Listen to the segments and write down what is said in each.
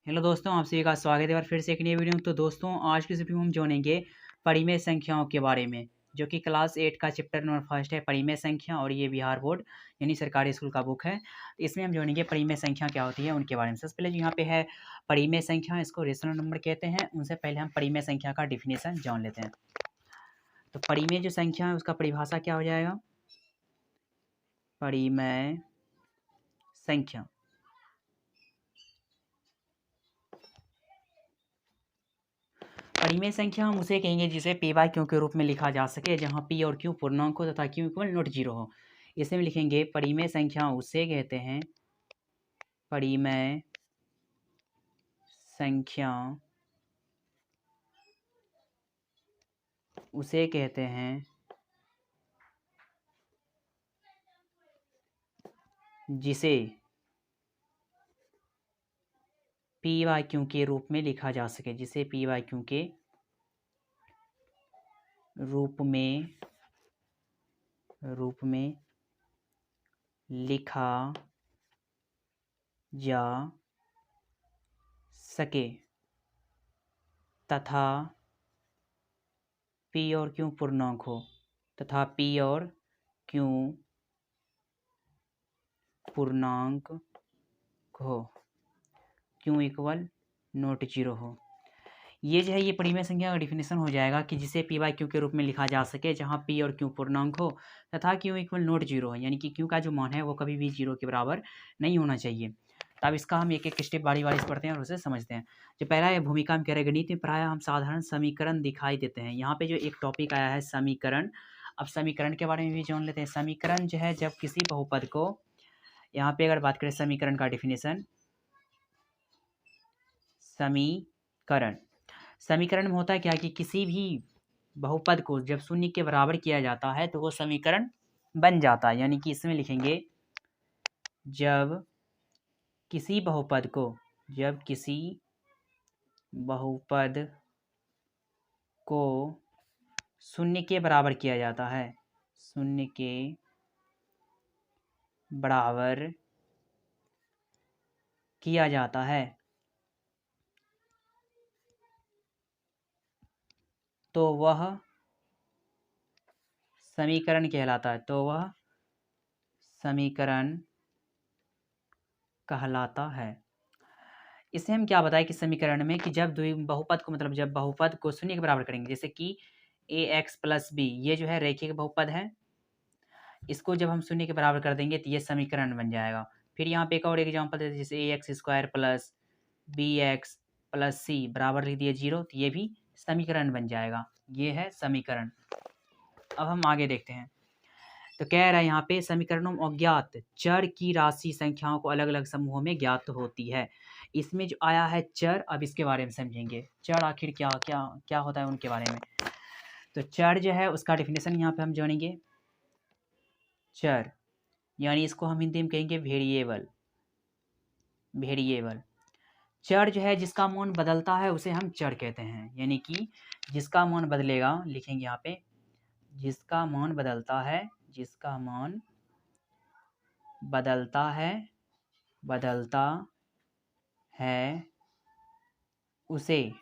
Hello दोस्तों, आप सभी का स्वागत है और फिर से एक नई वीडियो में। तो दोस्तों, आज की इस वीडियो में हम जानेंगे परिमेय संख्याओं के बारे में, जो कि क्लास 8 का चैप्टर नंबर फर्स्ट है, परिमेय संख्या। और ये बिहार बोर्ड यानी सरकारी स्कूल का बुक है। इसमें हम जानेंगे परिमेय संख्या क्या होती है, उनके बारे में। सबसे पहले जो यहाँ पे है परिमेय संख्या, इसको रेशनल नंबर कहते हैं। उनसे पहले हम परिमेय संख्या का डिफिनेशन जान लेते हैं। तो परिमेय जो संख्या है उसका परिभाषा क्या हो जाएगा? परिमेय संख्या परिमेय संख्या हम उसे कहेंगे जिसे पी बाय क्यू के रूप में लिखा जा सके, जहाँ पी और क्यू पूर्णांक हो तथा क्यू इक्वल नॉट जीरो हो। इसे में लिखेंगे परिमेय संख्या उसे कहते हैं, परिमेय संख्या उसे कहते हैं जिसे पी बाय क्यू के रूप में लिखा जा सके, जिसे पी बाय क्यू के रूप में लिखा जा सके तथा पी और क्यू पूर्णांक हो, तथा पी और क्यू पूर्णांक हो, क्यू इक्वल नॉट जीरो हो। ये जो है ये परिमेय संख्या का डिफिनेशन हो जाएगा कि जिसे पी बाई क्यू के रूप में लिखा जा सके, जहाँ पी और क्यू पूर्णांक हो तथा क्यू इक्वल नॉट जीरो है, यानी कि क्यू का जो मान है वो कभी भी जीरो के बराबर नहीं होना चाहिए। तो अब इसका हम एक एक स्टेप बारी बारी से पढ़ते हैं और उसे समझते हैं। जो पहला है भूमिका हम कह रहे हैं, गणित में प्रायः हम साधारण समीकरण दिखाई देते हैं। यहाँ पे जो एक टॉपिक आया है समीकरण, अब समीकरण के बारे में भी जान लेते हैं। समीकरण जो है जब किसी बहुपद को, यहाँ पे अगर बात करें समीकरण का डिफिनेशन, समीकरण में होता है क्या कि किसी भी बहुपद को जब शून्य के बराबर किया जाता है तो वो समीकरण बन जाता है। यानी कि इसमें लिखेंगे जब किसी बहुपद को शून्य के बराबर किया जाता है, शून्य के बराबर किया जाता है, तो वह समीकरण कहलाता है, तो वह समीकरण कहलाता है। इससे हम क्या बताएं कि समीकरण में कि जब बहुपद को, मतलब जब बहुपद को शून्य के बराबर करेंगे, जैसे कि ax प्लस बी, ये जो है रेखीय बहुपद है, इसको जब हम शून्य के बराबर कर देंगे तो ये समीकरण बन जाएगा। फिर यहाँ पे एक और एग्जांपल है, जैसे ax square plus B X plus C बराबर लिख दिए जीरो, तो ये भी समीकरण बन जाएगा। ये है समीकरण। अब हम आगे देखते हैं। तो कह रहा है यहाँ पे समीकरणों में अज्ञात चर की राशि संख्याओं को अलग अलग समूहों में ज्ञात होती है। इसमें जो आया है चर, अब इसके बारे में समझेंगे। चर आखिर क्या क्या क्या होता है उनके बारे में। तो चर जो है उसका डिफिनेशन यहाँ पे हम जानेंगे। चर यानी इसको हम हिंदी में कहेंगे वेरिएबल। चर जो है जिसका मान बदलता है उसे हम चर कहते हैं। यानी कि जिसका मान बदलेगा, लिखेंगे यहाँ पे जिसका मान बदलता है, जिसका मान बदलता है उसे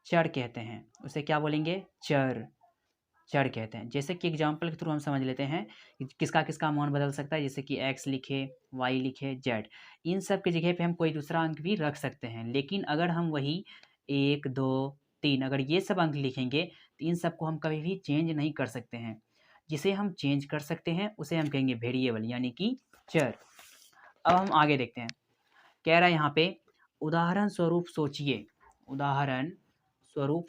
चर कहते हैं। उसे क्या बोलेंगे? चर कहते हैं। जैसे कि एग्जाम्पल के थ्रू हम समझ लेते हैं किसका किसका मान बदल सकता है। जैसे कि x लिखे, y लिखे, z, इन सब की जगह पे हम कोई दूसरा अंक भी रख सकते हैं। लेकिन अगर हम वही 1 2 3 अगर ये सब अंक लिखेंगे तो इन सब को हम कभी भी चेंज नहीं कर सकते हैं। जिसे हम चेंज कर सकते हैं उसे हम कहेंगे वेरिएबल, यानी कि चर। अब हम आगे देखते हैं। कह रहा है यहाँ पे उदाहरण स्वरूप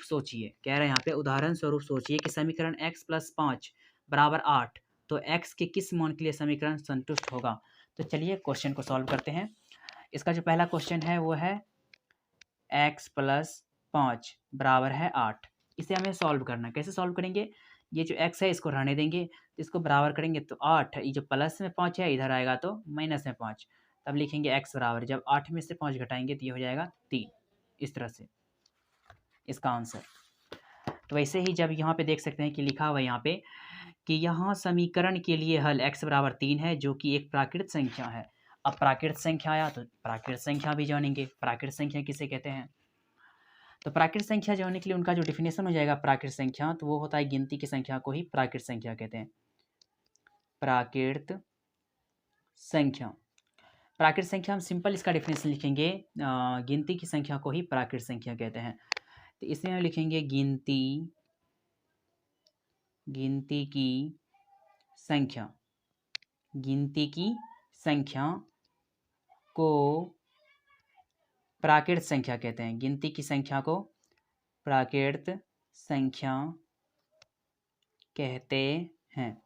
सोचिए, कह रहा है यहाँ पे उदाहरण स्वरूप सोचिए कि समीकरण x प्लस 5 बराबर 8, तो x के किस मान के लिए समीकरण संतुष्ट होगा। तो चलिए क्वेश्चन को सॉल्व करते हैं। इसका जो पहला क्वेश्चन है वो है x प्लस 5 बराबर है 8। इसे हमें सॉल्व करना है। कैसे सॉल्व करेंगे? ये जो x है इसको रहने देंगे, तो इसको बराबर करेंगे तो 8, ये जो प्लस में 5 है इधर आएगा तो माइनस में 5। तब लिखेंगे x बराबर, जब 8 में से 5 घटाएंगे तो ये हो जाएगा 3। इस तरह से इसका आंसर। तो वैसे ही जब यहाँ पे देख सकते हैं कि लिखा हुआ है यहाँ पे कि यहाँ समीकरण के लिए हल x बराबर 3 है, जो कि एक प्राकृत संख्या है। अब प्राकृत संख्या आया तो प्राकृत संख्या भी जानेंगे। प्राकृत संख्या किसे कहते हैं? तो प्राकृत संख्या जानने के लिए उनका जो डिफिनेशन हो जाएगा प्राकृत संख्या, तो वो होता है गिनती की संख्या को ही प्राकृत संख्या कहते हैं। प्राकृत संख्या, प्राकृत संख्या हम सिंपल इसका डिफिनेशन लिखेंगे, गिनती की संख्या को ही प्राकृत संख्या कहते हैं। तो इसमें हम लिखेंगे गिनती की संख्या, गिनती की संख्या को प्राकृत संख्या कहते हैं। गिनती की संख्या को प्राकृत संख्या कहते हैं।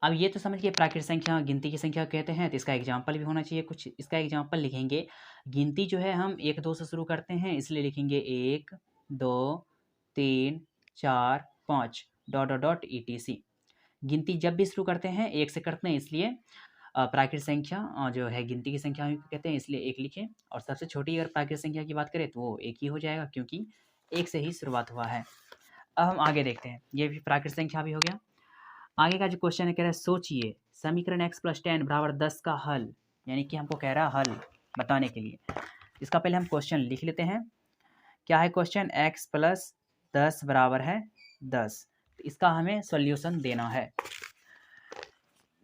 अब ये तो समझ गए प्राकृत संख्या गिनती की संख्या कहते हैं, तो इसका एग्जाम्पल भी होना चाहिए कुछ। इसका एग्जाम्पल लिखेंगे, गिनती जो है हम 1 2 से शुरू करते हैं, इसलिए लिखेंगे 1 2 3 4 5 डॉट डॉट डॉट ETC। गिनती जब भी शुरू करते हैं 1 से करते हैं, इसलिए प्राकृत संख्या जो है गिनती की संख्या कहते हैं, इसलिए 1 लिखें। और सबसे छोटी अगर प्राकृत संख्या की बात करें तो वो 1 ही हो जाएगा, क्योंकि 1 से ही शुरुआत हुआ है। अब हम आगे देखते हैं, ये भी प्राकृत संख्या भी हो गया। आगे का जो क्वेश्चन है, कह रहा है सोचिए समीकरण x + 10 = 10 का हल, यानी कि हमको कह रहा है हल बताने के लिए। इसका पहले हम क्वेश्चन लिख लेते हैं। क्या है क्वेश्चन? x + 10 = 10, तो इसका हमें सॉल्यूशन देना है।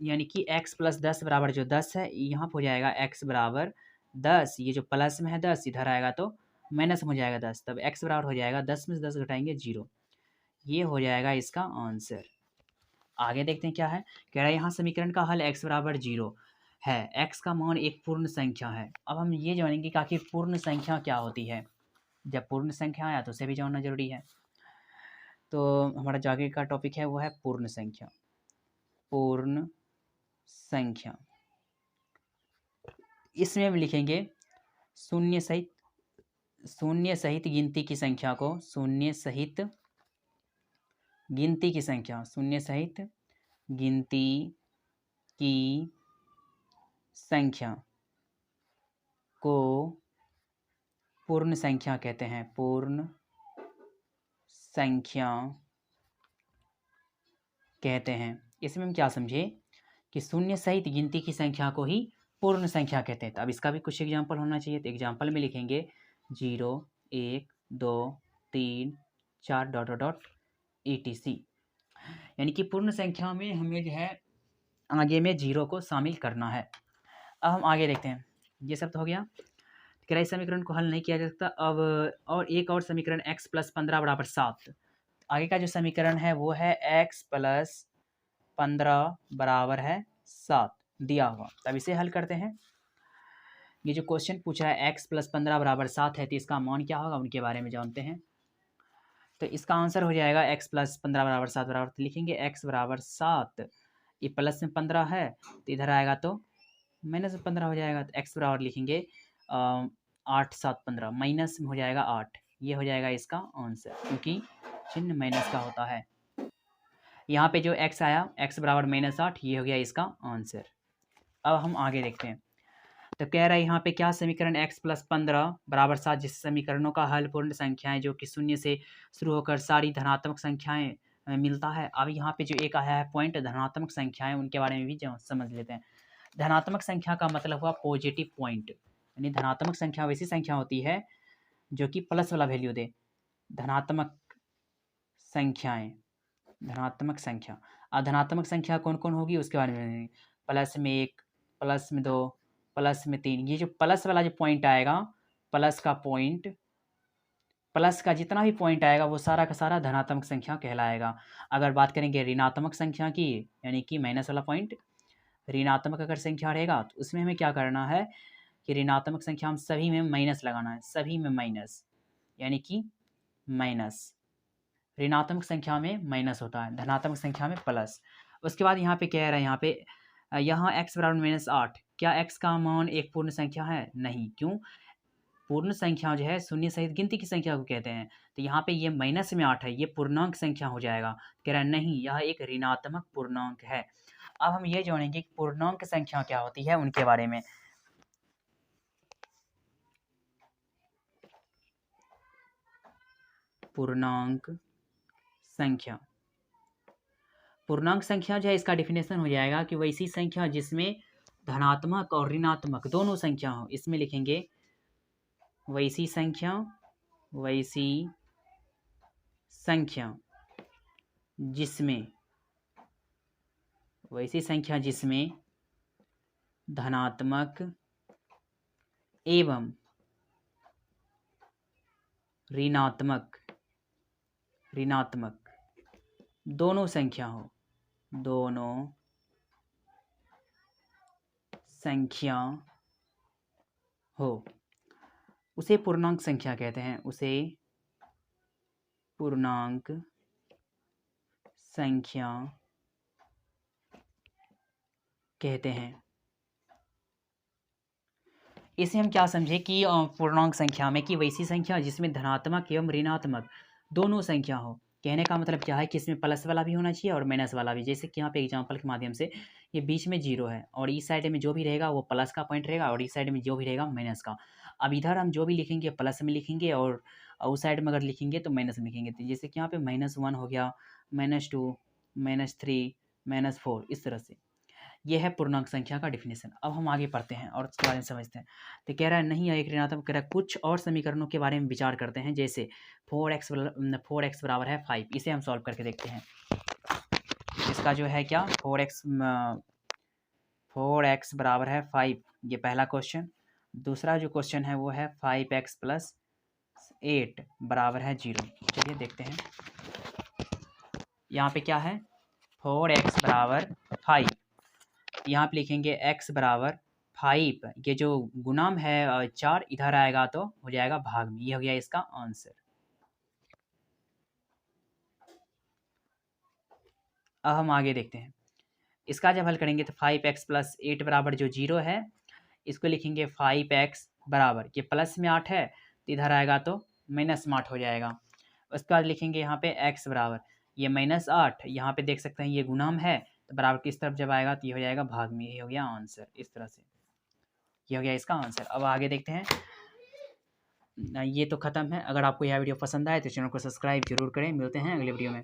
यानी कि x + 10 बराबर जो 10 है, यहाँ पर हो जाएगा x = 10, ये जो प्लस में है 10 इधर आएगा तो माइनस में हो जाएगा 10, तब x बराबर हो जाएगा 10 में से 10 घटाएंगे 0। ये हो जाएगा इसका आंसर। आगे देखते हैं क्या है। कह रहा है यहाँ समीकरण का हल x = 0 है, x का मान एक पूर्ण संख्या है। अब हम ये जानेंगे कि आखिर पूर्ण संख्या क्या होती है। जब पूर्ण संख्या आया तो उसे भी जानना जरूरी है। तो हमारा जो आगे का टॉपिक है वो है पूर्ण संख्या। पूर्ण संख्या, इसमें हम लिखेंगे शून्य सहित गिनती की संख्या को, शून्य सहित गिनती की संख्या, शून्य सहित गिनती की संख्या को पूर्ण संख्या कहते हैं। पूर्ण संख्या कहते हैं। इसमें हम क्या समझे कि शून्य सहित गिनती की संख्या को ही पूर्ण संख्या कहते हैं। तो अब इसका भी कुछ एग्जाम्पल होना चाहिए। तो एग्जाम्पल में लिखेंगे 0 1 2 3 4 डॉट डॉट डॉट ETC। यानी कि पूर्ण संख्या में हमें जो है आगे में 0 को शामिल करना है। अब हम आगे देखते हैं। ये सब तो हो गया। किराए समीकरण को हल नहीं किया जा सकता। अब और एक और समीकरण x + 15 = 7। आगे का जो समीकरण है वो है x + 15 = 7 दिया हुआ। तब इसे हल करते हैं। ये जो क्वेश्चन पूछा है x + 15 = 7 है, तो इसका मान क्या होगा उनके बारे में जानते हैं। तो इसका आंसर हो जाएगा x + 15 = 7 बराबर, तो लिखेंगे x = 7, ये प्लस में 15 है तो इधर आएगा तो माइनस में 15 हो जाएगा। तो x बराबर लिखेंगे 8 7 15, माइनस में हो जाएगा 8। ये हो जाएगा इसका आंसर, क्योंकि चिन्ह माइनस का होता है। यहाँ पे जो x आया x = -8, ये हो गया इसका आंसर। अब हम आगे देखते हैं। तो कह रहा है यहाँ पे क्या समीकरण x + 15 = 7, जिस समीकरणों का हल पूर्ण संख्याएं जो कि शून्य से शुरू होकर सारी धनात्मक संख्याएं मिलता है। अब यहाँ पे जो एक आया है पॉइंट धनात्मक संख्याएं, उनके बारे में भी समझ लेते हैं। धनात्मक संख्या का मतलब हुआ पॉजिटिव पॉइंट, यानी धनात्मक संख्या वैसी संख्या होती है जो कि प्लस वाला वैल्यू दे। धनात्मक संख्याएं, धनात्मक संख्या। अब धनात्मक संख्या कौन कौन होगी उसके बारे में, +1 +2 +3। ये जो प्लस वाला जो पॉइंट आएगा, प्लस का पॉइंट, प्लस का जितना भी पॉइंट आएगा वो सारा का सारा धनात्मक संख्या कहलाएगा। अगर बात करेंगे ऋणात्मक संख्या की, यानी कि माइनस वाला पॉइंट, ऋणात्मक अगर संख्या रहेगा तो उसमें हमें क्या करना है कि ऋणात्मक संख्या हम सभी में माइनस लगाना है, सभी में माइनस, यानी कि माइनस। ऋणात्मक संख्या में माइनस होता है, धनात्मक संख्या में प्लस। उसके बाद यहाँ पे क्या है, यहाँ पे यहाँ x = -8, क्या x का मान एक पूर्ण संख्या है? नहीं। क्यों? पूर्ण संख्या जो है शून्य सहित गिनती की संख्या को कहते हैं। तो यहाँ पे ये -8 है, ये पूर्णांक संख्या हो जाएगा। कह रहा है नहीं, यह एक ऋणात्मक पूर्णांक है। अब हम ये जानेंगे कि पूर्णांक संख्या क्या होती है उनके बारे में। पूर्णांक संख्या, पूर्णांक संख्या जो है इसका डिफिनेशन हो जाएगा कि वैसी संख्या जिसमें धनात्मक और ऋणात्मक दोनों संख्या हो, इसमें लिखेंगे वैसी संख्या जिसमें धनात्मक एवं ऋणात्मक दोनों संख्या हो, उसे पूर्णांक संख्या कहते हैं। इसे हम क्या समझे कि पूर्णांक संख्या में कि वैसी संख्या जिसमें धनात्मक एवं ऋणात्मक दोनों संख्या हो। कहने का मतलब क्या है कि इसमें प्लस वाला भी होना चाहिए और माइनस वाला भी। जैसे कि यहाँ पे एग्जांपल के माध्यम से ये बीच में 0 है और इस साइड में जो भी रहेगा वो प्लस का पॉइंट रहेगा और इस साइड में जो भी रहेगा माइनस का। अब इधर हम जो भी लिखेंगे प्लस में लिखेंगे और उस साइड में अगर लिखेंगे तो माइनस में लिखेंगे। तो जैसे कि यहाँ पे -1 हो गया, -2, -3, -4, इस तरह से। यह है पूर्णांक संख्या का डिफिनेशन। अब हम आगे पढ़ते हैं और उसके बारे में समझते हैं। तो कह रहा है नहीं एक ऋणात्मक, कह रहा है कुछ और समीकरणों के बारे में विचार करते हैं। जैसे 4x बराबर है 5, इसे हम सॉल्व करके देखते हैं। इसका जो है क्या 4x बराबर है 5, ये पहला क्वेश्चन। दूसरा जो क्वेश्चन है वो है 5x + 8 बराबर है 0। चलिए देखते हैं। यहाँ पे क्या है 4x बराबर 5, यहाँ पे लिखेंगे x बराबर 5, ये जो गुणाम है 4 इधर आएगा तो हो जाएगा भाग में। ये हो गया इसका आंसर। अब हम आगे देखते हैं। इसका जब हल करेंगे तो 5x + 8 बराबर जो 0 है, इसको लिखेंगे 5x बराबर, ये प्लस में 8 है तो इधर आएगा तो माइनस में 8 हो जाएगा। उसके बाद लिखेंगे यहाँ पे x बराबर, ये -8, यहाँ पे देख सकते हैं ये गुणाम है तो बराबर किस तरफ जब आएगा तो ये हो जाएगा भाग में। ये हो गया आंसर। इस तरह से ये हो गया इसका आंसर। अब आगे देखते हैं। ये तो ख़त्म है। अगर आपको यह वीडियो पसंद आए तो चैनल को सब्सक्राइब जरूर करें। मिलते हैं अगले वीडियो में।